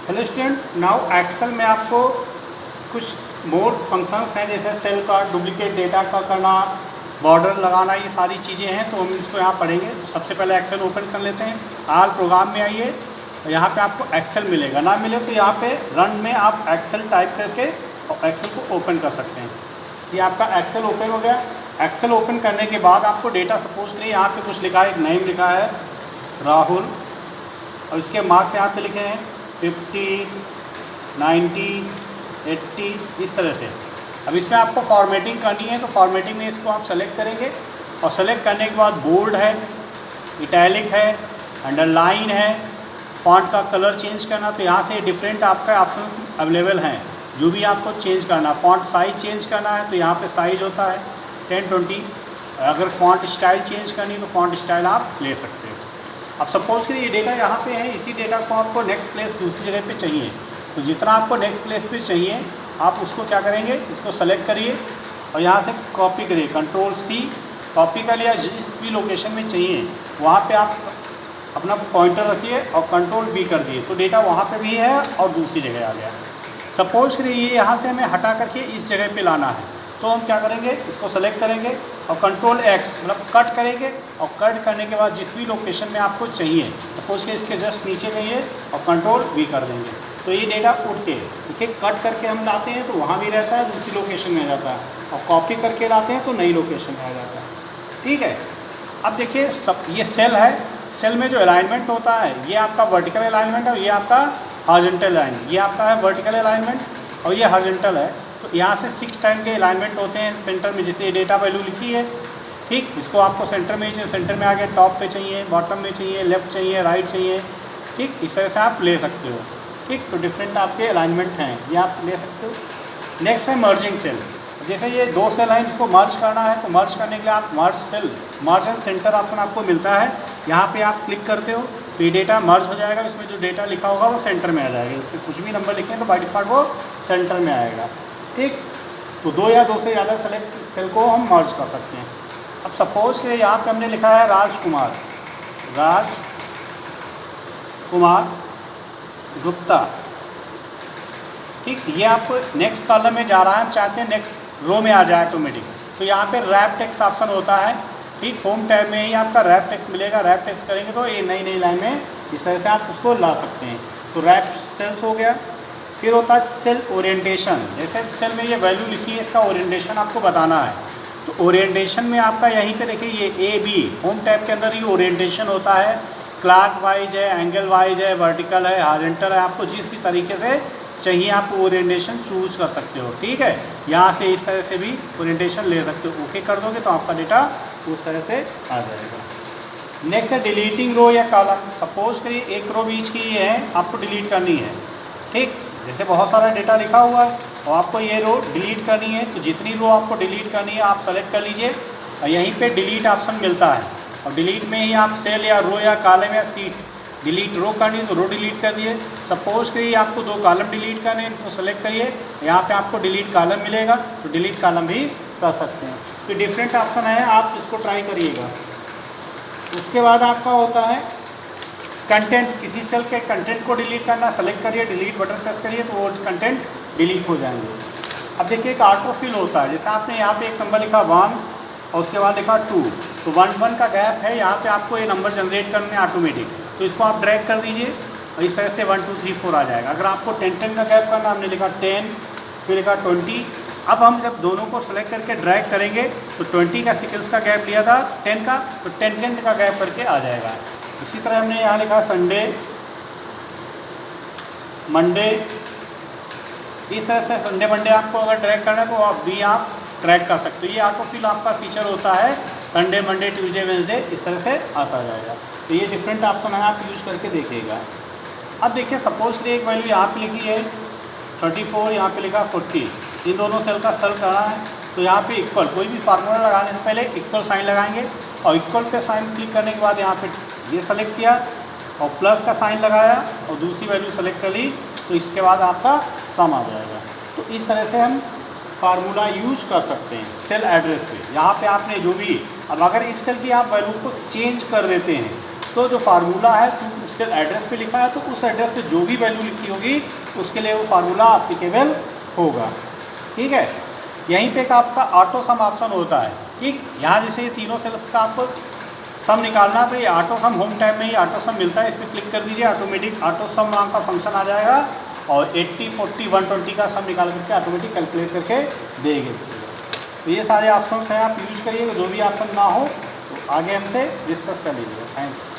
Hello student, now Excel में आपको कुछ मोर फंक्शंस हैं, जैसे सेल का डुप्लीकेट डेटा का करना, बॉर्डर लगाना, ये सारी चीज़ें हैं। तो हम इसको यहाँ पढ़ेंगे। तो सबसे पहले एक्सेल ओपन कर लेते हैं। आल प्रोग्राम में आइए और यहाँ पे आपको एक्सेल मिलेगा। ना मिले तो यहाँ पे रन में आप एक्सेल टाइप करके और एक्सेल को ओपन कर सकते हैं। ये आपका एक्सेल ओपन हो गया। एक्सेल ओपन करने के बाद आपको डेटा सपोज करिए यहाँ पे कुछ लिखा है, एक नेम लिखा है राहुल, और इसके मार्क्स यहाँ पे लिखे हैं 50, 90, 80, इस तरह से। अब इसमें आपको फॉर्मेटिंग करनी है, तो फॉर्मेटिंग में इसको आप सेलेक्ट करेंगे और सेलेक्ट करने के बाद बोल्ड है, इटैलिक है, अंडरलाइन है, फॉन्ट का कलर चेंज करना। तो यहाँ से डिफरेंट आपका ऑप्शन अवेलेबल हैं, जो भी आपको चेंज करना। फॉन्ट साइज चेंज करना है तो यहाँ पे साइज होता है 10, 20। अगर फॉन्ट स्टाइल चेंज करनी है तो फॉन्ट स्टाइल आप ले सकते हो। अब सपोज करिए ये डेटा यहाँ पे है, इसी डेटा को आपको नेक्स्ट प्लेस दूसरी जगह पे चाहिए। तो जितना आपको नेक्स्ट प्लेस पे चाहिए आप उसको क्या करेंगे, इसको सेलेक्ट करिए और यहाँ से कॉपी करिए, Ctrl+C कॉपी कर लिया। जिस भी लोकेशन में चाहिए वहाँ पे आप अपना पॉइंटर रखिए और Ctrl+V कर दिए, तो डेटा वहाँ पे भी है और दूसरी जगह आ गया। सपोज करिए ये यहाँ से हमें हटा करके इस जगह पे लाना है, तो हम क्या करेंगे, इसको सेलेक्ट करेंगे और Ctrl+X मतलब कट करेंगे। और कट करने के बाद जिस भी लोकेशन में आपको चाहिए, सपोज के इसके जस्ट नीचे चाहिए और Ctrl+V कर देंगे, तो ये डेटा उठ के देखिए कट करके हम लाते हैं तो वहाँ भी रहता है, दूसरी लोकेशन में आ जाता है, और कॉपी करके लाते हैं तो नई लोकेशन में आ जाता है। ठीक है। अब देखिए सब ये सेल है, सेल में जो अलाइनमेंट होता है ये आपका वर्टिकल अलाइनमेंट है, ये आपका हॉरिजॉन्टल अलाइनमेंट। ये आपका है वर्टिकल अलाइनमेंट और ये हॉरिजॉन्टल है। तो यहाँ से 6 टाइम के अलाइनमेंट होते हैं सेंटर में, जैसे ये डेटा वैल्यू लिखी है, ठीक, इसको आपको सेंटर में चाहिए, सेंटर में आगे टॉप पे चाहिए, बॉटम में चाहिए, लेफ़्ट चाहिए, राइट चाहिए, ठीक, इस तरह से आप ले सकते हो। ठीक, तो डिफरेंट आपके अलाइनमेंट हैं, ये आप ले सकते हो। नेक्स्ट है मर्जिंग सेल। जैसे ये 2 सेल हैं, इसको मर्ज करना है, तो मर्ज करने के लिए आप merge cell, merge and center option आपको मिलता है, यहाँ पे आप क्लिक करते हो तो ये डेटा मर्ज हो जाएगा। इसमें जो डेटा लिखा होगा वो सेंटर में आ जाएगा। इससे कुछ भी नंबर लिखें तो बाय डिफ़ॉल्ट वो सेंटर में आएगा। ठीक, तो 2 या 2 से ज़्यादा सेलेक्ट सेल को हम मर्ज कर सकते हैं। अब सपोज के यहाँ पे हमने लिखा है राजकुमार, राजकुमार गुप्ता। ठीक, ये आपको नेक्स्ट कॉलम में जा रहा है, हम चाहते हैं नेक्स्ट रो में आ जाए ऑटोमेटिक। तो यहाँ पे रैप टेक्स्ट ऑप्शन होता है। ठीक, होम टैब में ही आपका रैप टेक्स्ट मिलेगा। रैप टेक्स्ट करेंगे तो ये नई नई लाइन में इस तरह से आप उसको ला सकते हैं। तो रैप सेल्स हो गया। फिर होता है सेल ओरिएंटेशन। जैसे सेल में ये वैल्यू लिखी है, इसका ओरिएंटेशन आपको बताना है। तो ओरिएंटेशन में आपका यहीं पे देखिए ये AB होम टैब के अंदर ही ओरिएंटेशन होता है। क्लॉक वाइज है, एंगल वाइज है, वर्टिकल है, हॉरिजॉन्टल है, आपको जिस भी तरीके से चाहिए आप ओरिएंटेशन चूज़ कर सकते हो। ठीक है, यहाँ से इस तरह से भी ओरिएंटेशन ले सकते हो। ओके कर दोगे तो आपका डेटा उस तरह से आ जाएगा। नेक्स्ट है डिलीटिंग रो या कॉलम। सपोज करिए एक रो बीच की ये है, आपको डिलीट करनी है। ठीक, जैसे बहुत सारा डेटा लिखा हुआ है और आपको ये रो डिलीट करनी है, तो जितनी रो आपको डिलीट करनी है आप सेलेक्ट कर लीजिए और यहीं पे डिलीट ऑप्शन मिलता है। और डिलीट में ही आप सेल या रो या कॉलम या सीट डिलीट रो करनी है तो रो डिलीट कर दिए। सपोज करिए आपको 2 कॉलम डिलीट करने हैं, इनको सेलेक्ट करिए, यहाँ पे आपको डिलीट कॉलम मिलेगा तो डिलीट कॉलम भी कर सकते हैं। तो डिफरेंट ऑप्शन है, आप इसको ट्राई करिएगा। उसके बाद आपका होता है कंटेंट। किसी सेल के कंटेंट को डिलीट करना, सेलेक्ट करिए, डिलीट बटन प्रेस करिए तो वो कंटेंट डिलीट हो जाएंगे। अब देखिए एक ऑटोफिल होता है। जैसे आपने यहाँ पे एक नंबर लिखा 1 और उसके बाद लिखा 2, तो 1 का गैप है, यहाँ पे आपको ये नंबर जनरेट करने ऑटोमेटिक, तो इसको आप ड्रैग कर दीजिए और इस तरह से 1 2 3 4 आ जाएगा। अगर आपको 10 का गैप करना, हमने लिखा 10, फिर लिखा 20। अब हम जब दोनों को सेलेक्ट करके ड्रैग करेंगे तो 20 का सेकेंड्स का गैप लिया था 10 का, तो 10 का गैप करके आ जाएगा। इसी तरह हमने यहाँ लिखा संडे, मंडे, इस तरह से संडे मंडे आपको अगर ड्रैग करना है तो आप भी आप ट्रैक कर सकते हो। ये ऑटोफिल आपका फीचर होता है, संडे मंडे ट्यूसडे वेडनेसडे इस तरह से आता जाएगा। तो ये डिफरेंट ऑप्शन है, आप यूज़ करके देखिएगा। अब देखिए सपोज करिए एक वैल्यू यहाँ पे लिखी है 34, यहाँ पे लिखा 40, इन दोनों सेल का सेल करना है। तो यहाँ पे इक्वल, कोई भी फार्मूला लगाने से पहले इक्वल साइन लगाएंगे और इक्वल पे साइन क्लिक करने के बाद यहाँ पे ये सेलेक्ट किया और प्लस का साइन लगाया और दूसरी वैल्यू सेलेक्ट कर ली, तो इसके बाद आपका सम आ जाएगा। तो इस तरह से हम फार्मूला यूज़ कर सकते हैं सेल एड्रेस पे। यहाँ पे आपने जो भी, अब अगर इस सेल की आप वैल्यू को चेंज कर देते हैं इसको जो फार्मूला है चूँकि सेल एड्रेस पे लिखा है तो उस एड्रेस पे जो भी वैल्यू लिखी होगी उसके लिए वो फार्मूला एप्लीकेबल होगा। ठीक है, यहीं पे एक आपका ऑटो सम ऑप्शन होता है। ठीक, यहाँ जैसे ये तीनों सेल्स का आपको सम निकालना, तो ये ऑटो सम होम टैब में ही ऑटो सम मिलता है, इस पर क्लिक कर दीजिए, ऑटोमेटिक ऑटो सम नाम का फंक्शन आ जाएगा और 80, 40, 120 का सम निकाल करके ऑटोमेटिक कैलकुलेट करके देंगे। तो ये सारे ऑप्शंस हैं, आप यूज करिएगा, जो भी ऑप्शन ना हो तो आगे हमसे डिस्कस कर लीजिएगा। Thank you.